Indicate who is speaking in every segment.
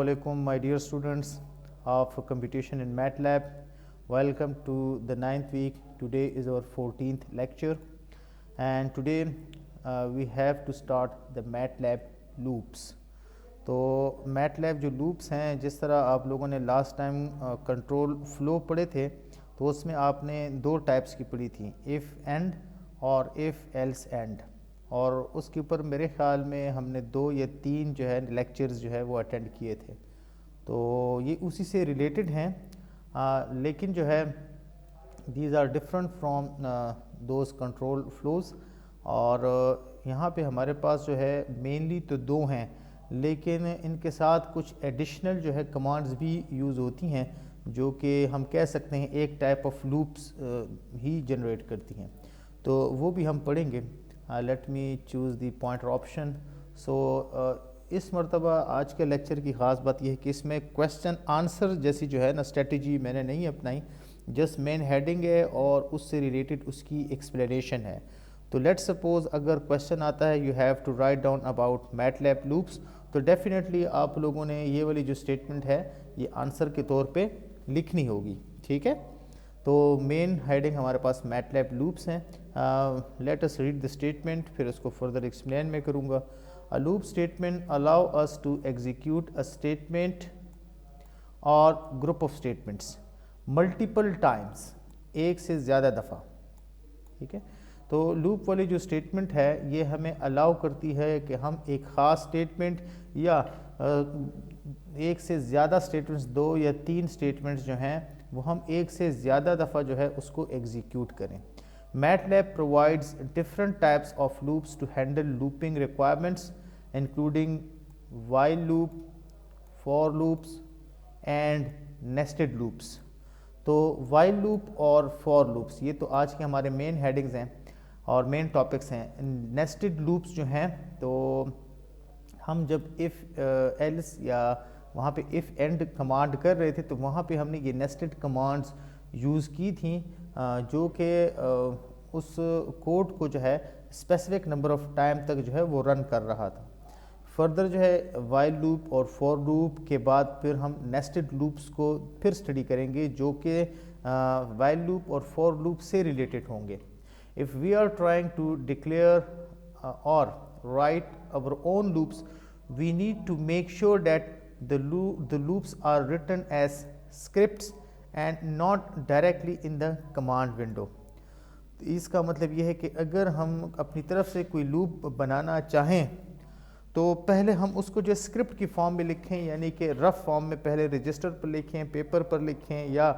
Speaker 1: Assalamualaikum, my dear students of computation in MATLAB. Welcome to the 9th week. Today is our 14th lecture, and today we have to start the MATLAB loops. तो MATLAB जो loops हैं, जिस तरह आप लोगों ने last time control flow पढ़े थे, तो उसमें आपने दो टाइप्स की पढ़ी थी, इफ़ एंड और इफ़ एल्स एंड, और उसके ऊपर मेरे ख़्याल में हमने 2 या 3 जो है लेक्चर्स जो है वो अटेंड किए थे। तो ये उसी से रिलेटेड हैं, लेकिन जो है these are different from those control flows. और यहाँ पे हमारे पास जो है मेनली तो 2 हैं, लेकिन इनके साथ कुछ एडिशनल जो है कमांड्स भी यूज़ होती हैं, जो कि हम कह सकते हैं एक टाइप ऑफ लूप्स ही जनरेट करती हैं। तो वो भी हम पढ़ेंगे। Let me choose the pointer option. So इस मरतबा आज के लेक्चर की ख़ास बात यह है कि इसमें क्वेश्चन आंसर जैसी जो है ना स्ट्रेटजी मैंने नहीं अपनाई, जस्ट मेन हेडिंग है और उससे रिलेटेड उसकी एक्सप्लेनेशन है। तो लेट्स सपोज अगर क्वेश्चन आता है you have to write down about MATLAB loops, तो डेफिनेटली आप लोगों ने ये वाली जो स्टेटमेंट है ये आंसर के तौर पे लिखनी होगी, ठीक है। तो मेन हेडिंग हमारे पास मैटलैब लूप्स हैं। Let us read the statement, फिर उसको फर्दर एक्सप्लेन मैं करूँगा। A loop statement allow us to execute a statement or group of statements multiple times, एक से ज़्यादा दफ़ा, ठीक है। तो लूप वाली जो स्टेटमेंट है ये हमें अलाउ करती है कि हम एक ख़ास स्टेटमेंट या एक से ज़्यादा स्टेटमेंट्स, 2 या 3 स्टेटमेंट्स जो हैं वो हम एक से ज़्यादा दफ़ा जो है उसको एग्जीक्यूट करें। MATLAB provides different types of loops to handle looping requirements, including while loop, for loops and nested loops. तो while loop और for loops ये तो आज के हमारे मेन हेडिंग्स हैं और मेन टॉपिक्स हैं। नेस्टेड लूप्स जो हैं, तो हम जब इफ़ एल्स या वहाँ पे इफ़ एंड कमांड कर रहे थे, तो वहाँ पे हमने ये नेस्टेड कमांड्स यूज़ की थी, जो कि उस कोड को जो है स्पेसिफिक नंबर ऑफ टाइम तक जो है वो रन कर रहा था। फर्दर जो है वाइल लूप और फॉर लूप के बाद फिर हम नेस्टेड लूप्स को फिर स्टडी करेंगे, जो कि वाइल लूप और फॉर लूप से रिलेटेड होंगे। If we are trying to declare or write our own loops, we need to make sure that the loops are written as scripts and not directly in the command window. तो इसका मतलब यह है कि अगर हम अपनी तरफ से कोई लूप बनाना चाहें तो पहले हम उसको जो स्क्रिप्ट की फॉर्म में लिखें, यानी कि रफ फॉर्म में पहले रजिस्टर पर लिखें, पेपर पर लिखें, या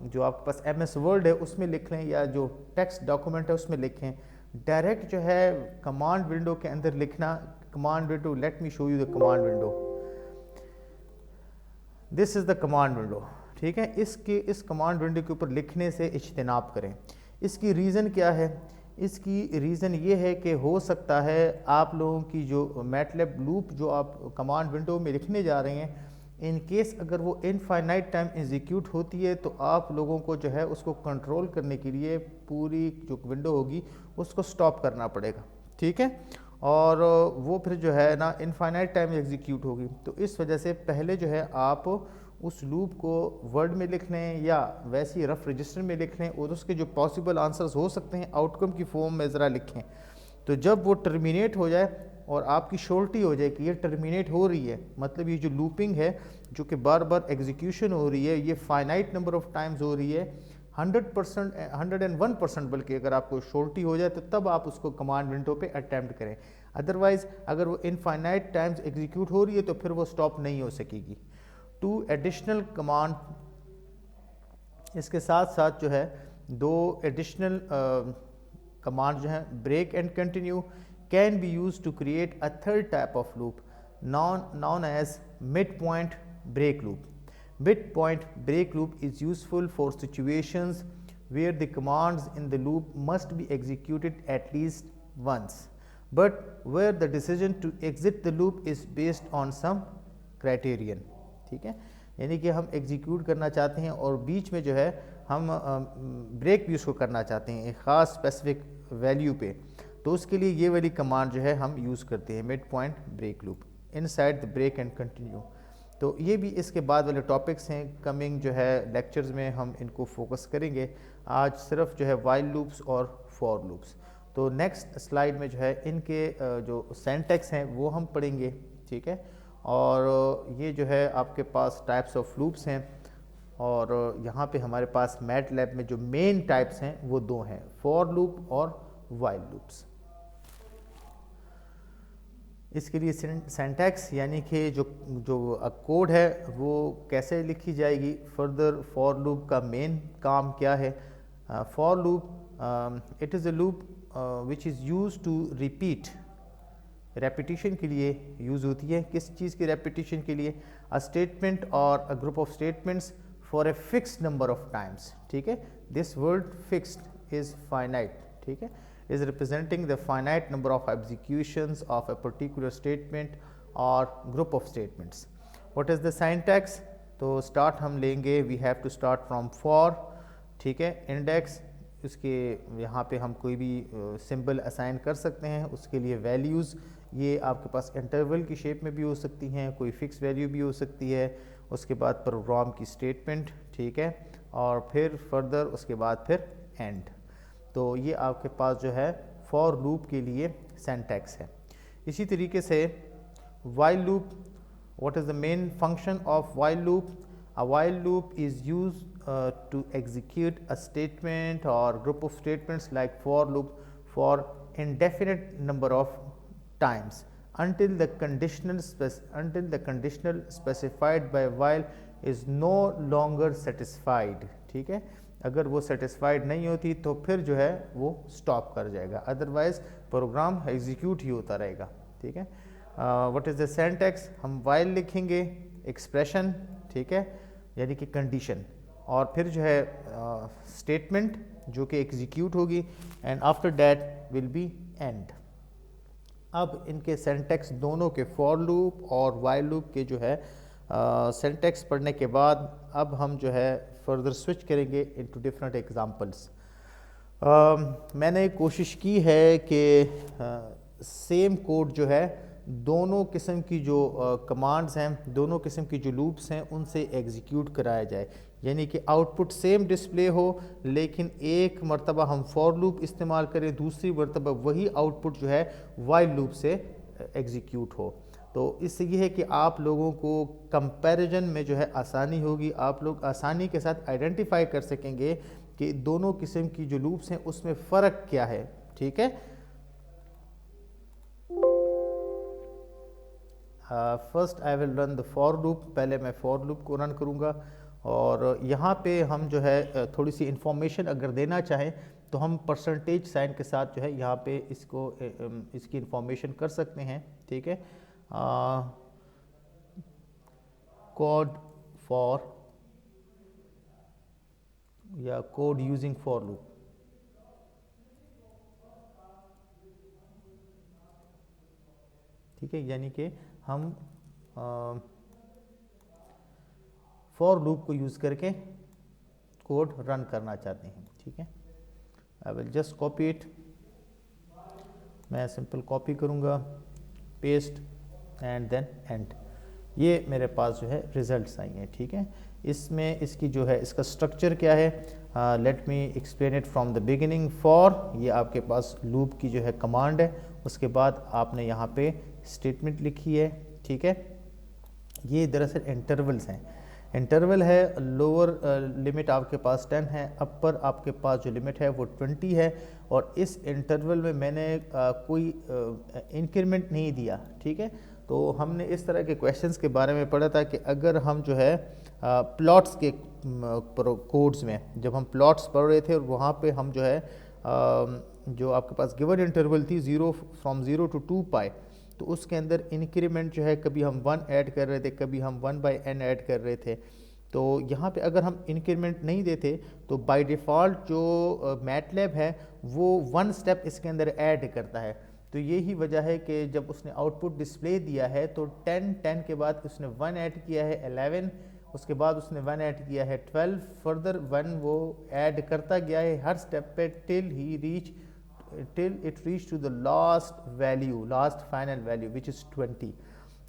Speaker 1: जो आपके पास MS वर्ड है उसमें लिख लें, या जो टेक्स्ट डॉक्यूमेंट है उसमें लिखें। डायरेक्ट जो है कमांड विंडो के अंदर लिखना, command window, let me show you the command window, this is the command window, ठीक है। इस कमांड विंडो के ऊपर लिखने से इज्तिनाब करें। इसकी रीज़न क्या है? इसकी रीज़न ये है कि हो सकता है आप लोगों की जो मैटलैब लूप जो आप कमांड विंडो में लिखने जा रहे हैं, इन केस अगर वो इनफाइनाइट टाइम एग्जीक्यूट होती है, तो आप लोगों को जो है उसको कंट्रोल करने के लिए पूरी जो विंडो होगी उसको स्टॉप करना पड़ेगा, ठीक है। और वो फिर जो है ना इनफाइनाइट टाइम एग्जीक्यूट होगी। तो इस वजह से पहले जो है आप उस लूप को वर्ड में लिख लें या वैसे ही रफ रजिस्टर में लिख लें, और उसके जो पॉसिबल आंसर्स हो सकते हैं आउटकम की फॉर्म में ज़रा लिखें। तो जब वो टर्मिनेट हो जाए और आपकी श्योरिटी हो जाए कि ये टर्मिनेट हो रही है, मतलब ये जो लूपिंग है जो कि बार बार एग्जीक्यूशन हो रही है, ये फाइनाइट नंबर ऑफ टाइम्स हो रही है, 100%, 101% बल्कि अगर आपको श्योरिटी हो जाए, तो तब आप उसको कमांड विंडो पे अटैम्प्ट करें। अदरवाइज़ अगर वो इनफाइनाइट टाइम्स एग्जीक्यूट हो रही है तो फिर वो स्टॉप नहीं हो सकेगी। 2 एडिशनल कमांड, इसके साथ साथ जो है 2 एडिशनल कमांड जो है break and continue can be use to create a third type of loop known as mid-point break loop. Mid-point break loop is useful for situations where the commands in the loop must be executed at least once, but where the decision to exit the loop is based on some criterion, ठीक है। यानी कि हम execute करना चाहते हैं और बीच में जो है हम ब्रेक भी उसको करना चाहते हैं एक ख़ास स्पेसिफिक वैल्यू पे, तो उसके लिए ये वाली कमांड जो है हम यूज़ करते हैं, mid point break loop. Inside the break and continue. तो ये भी इसके बाद वाले टॉपिक्स हैं, कमिंग जो है लेक्चर्स में हम इनको फोकस करेंगे। आज सिर्फ जो है वाइल लूप्स और फॉर लूप्स। तो नेक्स्ट स्लाइड में जो है इनके जो सिंटैक्स हैं वो हम पढ़ेंगे, ठीक है। और ये जो है आपके पास टाइप्स ऑफ लूप्स हैं, और यहाँ पे हमारे पास मैटलैब में जो मेन टाइप्स हैं वो दो हैं, फॉर लूप और वाइल लूप्स। इसके लिए सिंटैक्स यानी कि जो कोड है वो कैसे लिखी जाएगी, फर्दर फॉर लूप का मेन काम क्या है। For loop it is a loop which is use to repeat, repetition के लिए यूज़ होती है। किस चीज़ की रेपिटिशन के लिए? अ स्टेटमेंट और a group of statements for a fixed number of times, ठीक है। This word fixed is finite, ठीक है, is representing the finite number of executions of a particular statement or group of statements. What is the syntax? तो start हम लेंगे, we have to start from for, ठीक है, index, उसके यहाँ पे हम कोई भी सिंबल असाइन कर सकते हैं, उसके लिए वैल्यूज़ ये आपके पास इंटरवल की शेप में भी हो सकती हैं, कोई फिक्स वैल्यू भी हो सकती है। उसके बाद प्रोग्राम की स्टेटमेंट, ठीक है, और फिर फर्दर उसके बाद फिर एंड। तो ये आपके पास जो है फॉर लूप के लिए सिंटैक्स है। इसी तरीके से while loop, what is the main function of while loop? A while loop is use to execute a statement or group of statements like for loop for indefinite number of times until the conditional specified by while is no longer satisfied, ठीक है। अगर वो satisfied नहीं होती तो फिर जो है वो स्टॉप कर जाएगा, अदरवाइज प्रोग्राम एग्जीक्यूट ही होता रहेगा, ठीक है। What is the syntax? हम वाइल लिखेंगे, एक्सप्रेशन, ठीक है, यानी कि कंडीशन, और फिर जो है स्टेटमेंट जो कि एग्जीक्यूट होगी, and after that will be and. अब इनके सिंटैक्स दोनों के फॉर लूप और वाइल लूप के जो है सिंटैक्स पढ़ने के बाद अब हम जो है फर्दर स्विच करेंगे इनटू डिफरेंट एग्जांपल्स। मैंने कोशिश की है कि सेम कोड जो है दोनों किस्म की जो कमांड्स हैं, दोनों किस्म की जो लूप्स हैं उनसे एग्जीक्यूट कराया जाए, यानी कि आउटपुट सेम डिस्प्ले हो, लेकिन एक मरतबा हम फॉर लूप इस्तेमाल करें, दूसरी मरतबा वही आउटपुट जो है वाइल लूप से एग्जीक्यूट हो। तो इससे ये है कि आप लोगों को कंपैरिजन में जो है आसानी होगी, आप लोग आसानी के साथ आइडेंटिफाई कर सकेंगे कि दोनों किस्म की जो लूप्स हैं उसमें फ़र्क क्या है, ठीक है। First I will run the for loop, पहले मैं फॉर लूप को रन करूँगा, और यहाँ पे हम जो है थोड़ी सी इंफॉर्मेशन अगर देना चाहें तो हम परसेंटेज साइन के साथ जो है यहाँ पे इसको इसकी इंफॉर्मेशन कर सकते हैं, ठीक है। कोड फॉर या कोड यूजिंग फॉर लूप, ठीक है, यानी कि हम फॉर लूप को यूज़ करके कोड रन करना चाहते हैं, ठीक है। I will just copy it, मैं सिंपल कॉपी करूँगा, पेस्ट एंड देन एंड। ये मेरे पास जो है रिजल्ट्स आई हैं, ठीक है। इसमें इसकी जो है इसका स्ट्रक्चर क्या है, let me explain it from the beginning. For, ये आपके पास लूप की जो है कमांड है, उसके बाद आपने यहाँ पे स्टेटमेंट लिखी है, ठीक है। ये दरअसल इंटरवल्स हैं, इंटरवल है, लोअर लिमिट आपके पास 10 है, अपर आपके पास जो लिमिट है वो 20 है, और इस इंटरवल में मैंने कोई इंक्रीमेंट नहीं दिया, ठीक है। तो हमने इस तरह के क्वेश्चंस के बारे में पढ़ा था कि अगर हम जो है प्लॉट्स के कोड्स में जब हम प्लॉट्स पढ़ रहे थे और वहाँ पे हम जो है जो आपके पास गिवन इंटरवल थी फ्रॉम 0 to 2 पाई, तो उसके अंदर इंक्रीमेंट जो है कभी हम 1 ऐड कर रहे थे, कभी हम 1/n ऐड कर रहे थे। तो यहाँ पे अगर हम इंक्रीमेंट नहीं देते तो बाय डिफ़ॉल्ट जो मैटलैब है वो 1 स्टेप इसके अंदर ऐड करता है। तो यही वजह है कि जब उसने आउटपुट डिस्प्ले दिया है तो 10 के बाद उसने 1 ऐड किया है 11, उसके बाद उसने 1 ऐड किया है 12, फर्दर 1 वो ऐड करता गया है हर स्टेप पे till it reach to the last value, last final value which is 20।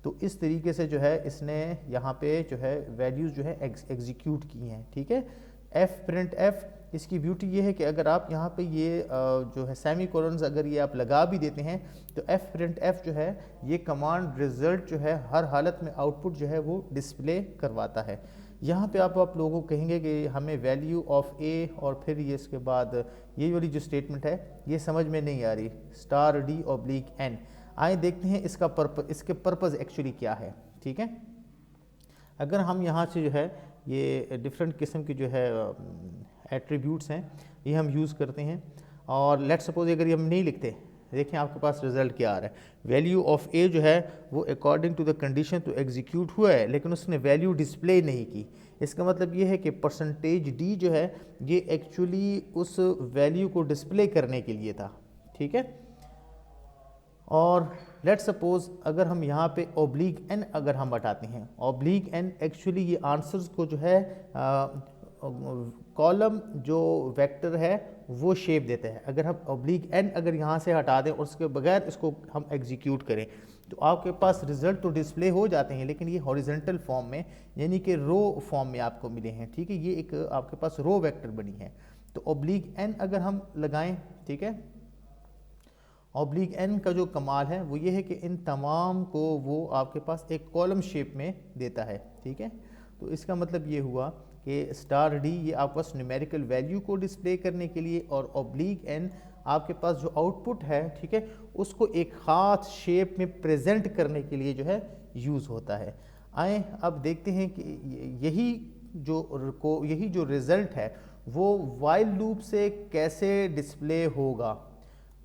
Speaker 1: तो इस तरीके से जो है इसने यहाँ पे जो है वैल्यूज़ जो है एग्जीक्यूट की हैं, ठीक है। एफ प्रिंट एफ, इसकी ब्यूटी ये है कि अगर आप यहाँ पे ये जो है सेमी कोलन्स अगर ये आप लगा भी देते हैं तो एफ प्रिंट एफ जो है ये कमांड रिजल्ट जो है हर हालत में आउटपुट जो है वो डिस्प्ले करवाता है। यहाँ पे आप लोगों को कहेंगे कि हमें वैल्यू ऑफ ए और फिर ये इसके बाद ये वाली जो स्टेटमेंट है ये समझ में नहीं आ रही, स्टार डी ऑब्लिक एन। आइए देखते हैं इसके पर्पज़ एक्चुअली क्या है, ठीक है। अगर हम यहाँ से जो है ये डिफरेंट किस्म की जो है एट्रीब्यूट्स हैं ये हम यूज़ करते हैं, और लेट्स सपोज अगर ये हम नहीं लिखते, देखें आपके पास रिजल्ट क्या आ रहा है। वैल्यू ऑफ ए जो है वो अकॉर्डिंग टू द कंडीशन तो एग्जीक्यूट हुआ है, लेकिन उसने वैल्यू डिस्प्ले नहीं की। इसका मतलब ये है कि परसेंटेज डी जो है ये एक्चुअली उस वैल्यू को डिस्प्ले करने के लिए था, ठीक है। और लेट्स सपोज अगर हम यहाँ पे ऑब्लिक एन अगर हम हटाते हैं, ऑब्लिक एन एक्चुअली ये आंसर्स को जो है कॉलम जो वेक्टर है वो शेप देता है। अगर हम ऑब्लिक एन अगर यहाँ से हटा दें और उसके बगैर इसको हम एग्जीक्यूट करें तो आपके पास रिजल्ट तो डिस्प्ले हो जाते हैं, लेकिन ये हॉरिजॉन्टल फॉर्म में यानी कि रो फॉर्म में आपको मिले हैं, ठीक है। ये एक आपके पास रो वेक्टर बनी है। तो ऑब्लिक एन अगर हम लगाएं, ठीक है, ऑब्लिक एन का जो कमाल है वो ये है कि इन तमाम को वो आपके पास एक कॉलम शेप में देता है, ठीक है। तो इसका मतलब ये हुआ कि स्टार डी ये आपके पास न्यूमेरिकल वैल्यू को डिस्प्ले करने के लिए, और ऑब्लिक एन आपके पास जो आउटपुट है, ठीक है, उसको एक ख़ास शेप में प्रेजेंट करने के लिए जो है यूज़ होता है। आए अब देखते हैं कि यही जो रिज़ल्ट है वो वाइल लूप से कैसे डिस्प्ले होगा।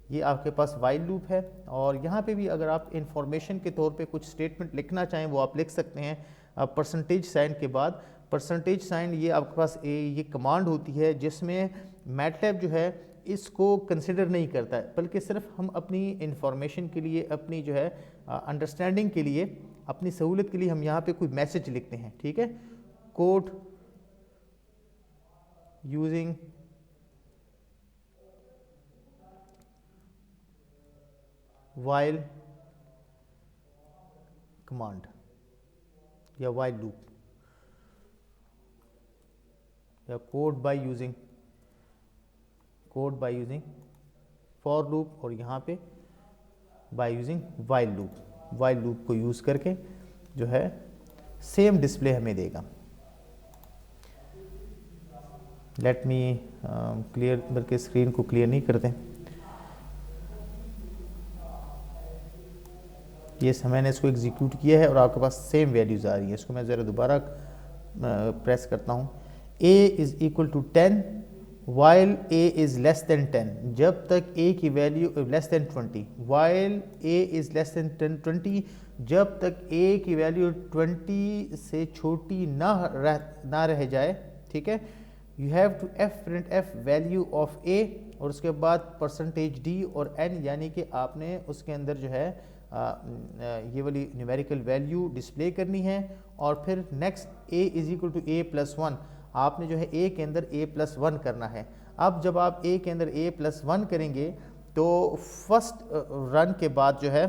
Speaker 1: ये आपके पास वाइल लूप है, और यहाँ पे भी अगर आप इंफॉर्मेशन के तौर पे कुछ स्टेटमेंट लिखना चाहें वो आप लिख सकते हैं। परसेंटेज साइन के बाद परसेंटेज साइन ये आपके पास ये कमांड होती है जिसमें मैटलैब जो है इसको कंसिडर नहीं करता है, बल्कि सिर्फ हम अपनी इंफॉर्मेशन के लिए, अपनी जो है अंडरस्टैंडिंग के लिए, अपनी सहूलत के लिए हम यहाँ पे कोई मैसेज लिखते हैं, ठीक है। कोड यूजिंग वाइल कमांड या वाइल लूप, या code by using for loop, और यहाँ पे बाय यूजिंग वाइल लूप को यूज़ करके जो है सेम डिस्प्ले हमें देगा। लेट मी क्लियर, बल्कि स्क्रीन को क्लियर नहीं करते, ये मैंने इसको एग्जीक्यूट किया है और आपके पास सेम वैल्यूज़ आ रही है। इसको मैं ज़रा दोबारा प्रेस करता हूँ। a is equal to 10 while a is less than 10, जब तक a की value less than 20, while a is less than 20, जब तक a की वैल्यू 20 से छोटी ना रह जाए, ठीक है। You have to fprintf value of a, और उसके बाद परसेंटेज d और n, यानी कि आपने उसके अंदर जो है ये वाली न्यूमेरिकल वैल्यू डिस्प्ले करनी है। और फिर next a is equal to a plus 1, आपने जो है a के अंदर a प्लस 1 करना है। अब जब आप a के अंदर a प्लस 1 करेंगे तो फर्स्ट रन के बाद जो है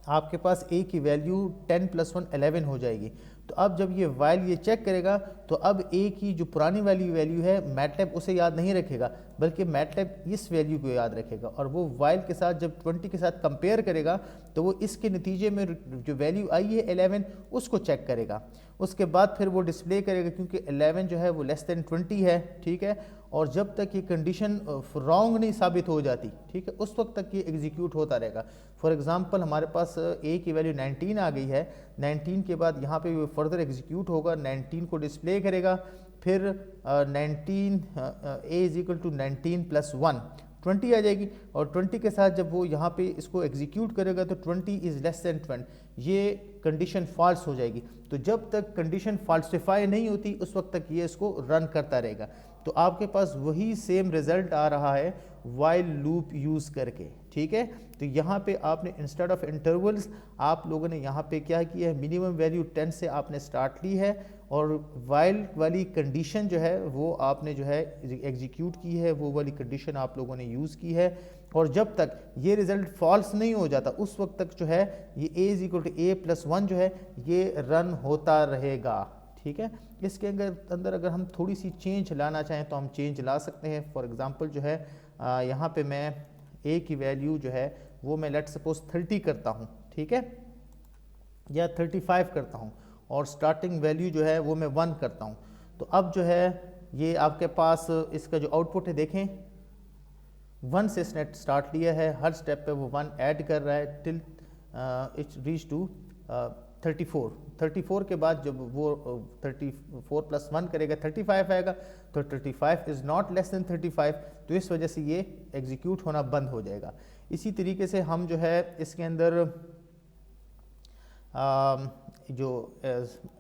Speaker 1: आपके पास a की वैल्यू 10 प्लस 1 11 हो जाएगी। तो अब जब ये वाइल ये चेक करेगा तो अब a की जो पुरानी वाली वैल्यू है मैटलैब उसे याद नहीं रखेगा, बल्कि मैटलैब इस वैल्यू को याद रखेगा, और वो वाइल के साथ जब 20 के साथ कंपेयर करेगा तो वो इसके नतीजे में जो वैल्यू आई है 11 उसको चेक करेगा। उसके बाद फिर वो डिस्प्ले करेगा, क्योंकि 11 जो है वो लेस दैन 20 है, ठीक है। और जब तक ये कंडीशन रॉन्ग नहीं साबित हो जाती, ठीक है, उस वक्त तक ये एग्जीक्यूट होता रहेगा। फॉर एग्जांपल हमारे पास a की वैल्यू 19 आ गई है, 19 के बाद यहाँ पे फर्दर एग्जीक्यूट होगा, 19 को डिस्प्ले करेगा, फिर 19 a is equal to 19 plus 1 20 आ जाएगी, और 20 के साथ जब वो यहाँ पे इसको एग्जीक्यूट करेगा तो 20 इज़ लेस दैन 20, ये कंडीशन फॉल्स हो जाएगी। तो जब तक कंडीशन फॉल्सिफाई नहीं होती उस वक्त तक ये इसको रन करता रहेगा। तो आपके पास वही सेम रिजल्ट आ रहा है वाइल लूप यूज़ करके, ठीक है। तो यहाँ पे आपने इंस्टेड ऑफ इंटरवल्स आप लोगों ने यहाँ पे क्या किया है, मिनिमम वैल्यू 10 से आपने स्टार्ट ली है और वाइल वाली कंडीशन जो है वो आपने जो है एग्जीक्यूट की है, वो वाली कंडीशन आप लोगों ने यूज़ की है। और जब तक ये रिजल्ट फॉल्स नहीं हो जाता उस वक्त तक जो है ये a=a+1 जो है ये रन होता रहेगा, ठीक है। इसके अंदर अगर हम थोड़ी सी चेंज लाना चाहें तो हम चेंज ला सकते हैं। फॉर एग्जांपल जो है यहाँ पे मैं a की वैल्यू जो है वो मैं लेट सपोज 30 करता हूँ, ठीक है, या 35 करता हूँ और स्टार्टिंग वैल्यू जो है वो मैं 1 करता हूँ। तो अब जो है ये आपके पास इसका जो आउटपुट है देखें 1 से इसने स्टार्ट लिया है, हर स्टेप पे वो 1 ऐड कर रहा है टिल इट्स रीच टू 34 के बाद जब वो 34 प्लस 1 करेगा 35 आएगा, तो 35 इज़ नॉट लेस देन 35, तो इस वजह से ये एग्जीक्यूट होना बंद हो जाएगा। इसी तरीके से हम जो है इसके अंदर जो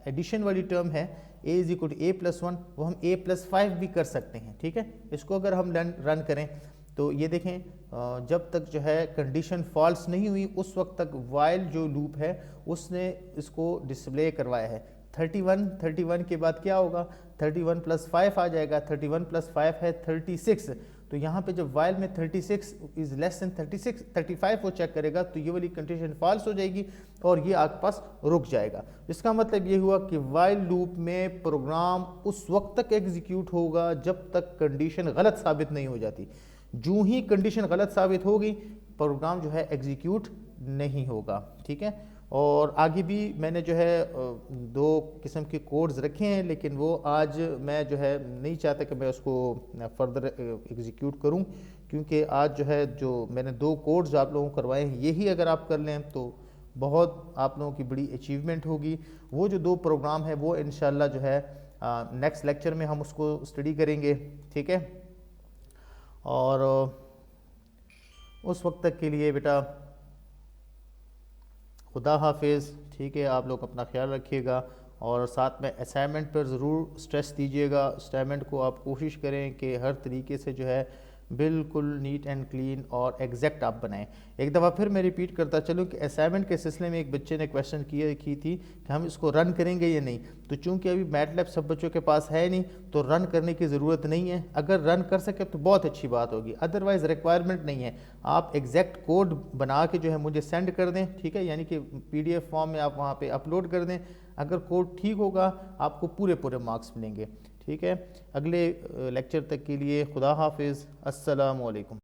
Speaker 1: एडिशन वाली टर्म है a=a+1 वो हम a+5 भी कर सकते हैं, ठीक है। इसको अगर हम रन करें तो ये देखें जब तक जो है कंडीशन फॉल्स नहीं हुई उस वक्त तक वाइल जो लूप है उसने इसको डिस्प्ले करवाया है। 31 के बाद क्या होगा, 31 + 5 आ जाएगा, 31 + 5 है 36। तो यहाँ पे जब वाइल में 36 इज़ लेस देन 35 वो चेक करेगा तो ये वाली कंडीशन फॉल्स हो जाएगी और ये आपके पास रुक जाएगा। इसका मतलब ये हुआ कि वाइल लूप में प्रोग्राम उस वक्त तक एग्जीक्यूट होगा जब तक कंडीशन गलत साबित नहीं हो जाती। जो ही कंडीशन गलत साबित होगी प्रोग्राम जो है एग्जीक्यूट नहीं होगा, ठीक है। और आगे भी मैंने जो है 2 किस्म के कोड्स रखे हैं, लेकिन वो आज मैं जो है नहीं चाहता कि मैं उसको फर्दर एग्जीक्यूट करूं, क्योंकि आज जो है जो मैंने 2 कोड्स आप लोगों को करवाए हैं यही अगर आप कर लें तो बहुत आप लोगों की बड़ी अचीवमेंट होगी। वो जो 2 प्रोग्राम है वो इंशाल्लाह जो है नेक्स्ट लेक्चर में हम उसको स्टडी करेंगे, ठीक है। और उस वक्त तक के लिए बेटा खुदा हाफिज़, ठीक है। आप लोग अपना ख्याल रखिएगा और साथ में असाइनमेंट पर ज़रूर स्ट्रेस दीजिएगा। असाइनमेंट को आप कोशिश करें कि हर तरीके से जो है बिल्कुल नीट एंड क्लीन और एग्जैक्ट आप बनाएं। एक दफ़ा फिर मैं रिपीट करता चलूँ कि असाइनमेंट के सिलसिले में एक बच्चे ने क्वेश्चन की थी कि हम इसको रन करेंगे या नहीं। तो चूंकि अभी मैटलैब सब बच्चों के पास है नहीं तो रन करने की ज़रूरत नहीं है। अगर रन कर सके तो बहुत अच्छी बात होगी, अदरवाइज़ रिक्वायरमेंट नहीं है। आप एग्जैक्ट कोड बना के जो है मुझे सेंड कर दें, ठीक है, यानी कि PDF फॉर्म में आप वहाँ पर अपलोड कर दें। अगर कोड ठीक होगा आपको पूरे मार्क्स मिलेंगे, ठीक है। अगले लेक्चर तक के लिए खुदा हाफिज़, अस्सलामु अलैकुम।